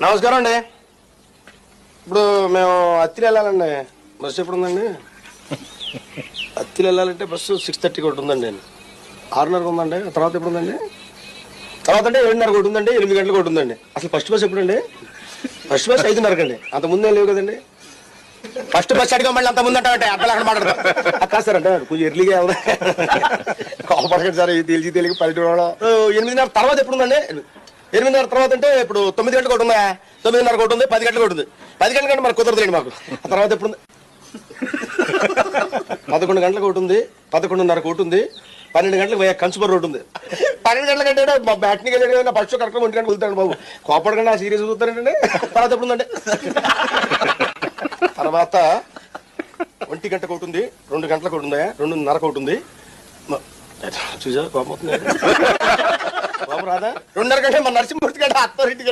నమస్కారం అండి. ఇప్పుడు మేము అత్తిలి వెళ్ళాలండి. బస్సు ఎప్పుడు ఉందండి? అత్తిలి వెళ్ళాలంటే బస్సు 6:30కి ఒకటి ఉందండి. 6:30కి ఉందండి. తర్వాత ఎప్పుడు ఉందండి? తర్వాత అంటే 7:30కి ఒకటి ఉందండి. 8 గంటలకు ఒకటి ఉందండి. అసలు ఫస్ట్ బస్ ఎప్పుడండి? ఫస్ట్ బస్ 5:30కి అండి. అంత ముందే లేవు కదండి. ఫస్ట్ బస్ అడిగా మళ్ళీ అంత ముందు అంటే అక్కడ అక్కడ మాట్లాడతారు కాదు సార్. అంటే కొంచెం ఎర్లీగా కోపడకండి సార్. తెలిసి పల్లెటూరు 8:30 తర్వాత ఎప్పుడు ఉందండి? 8:30 తర్వాత అంటే ఇప్పుడు 9 గంటలకు ఒకటి ఉందా? 9:30కి ఒకటి ఉంది. 10 గంటలకు ఒకటి ఉంది. 10 గంటల కంటే మనకు కుదరదులేండి మాకు. ఆ తర్వాత ఎప్పుడు ఉంది? 11 గంటలకు ఒకటి ఉంది. 11:30కి ఒకటి ఉంది. 12 గంటలకు కంచుమర్ రోడ్డు ఉంది. 12 గంటల కంటే మా బ్యాట్ని వెళ్ళి ఫస్ట్ కరెక్ట్గా 1 గంటకు వెళ్తాడు బాబు. కోపడకండి. ఆ సీరియస్ చూస్తారంటే తర్వాత ఎప్పుడు ఉందండి? తర్వాత 1 గంటకు ఒకటి ఉంది. 2 గంటలకు ఒకటి ఉందా? 2:30కి ఒకటి ఉంది. చూసా కోపం అవుతుంది. కోపం రాదా? 2:30 గంటే మన నరసింహమూర్తి గంట అత్తారింటికి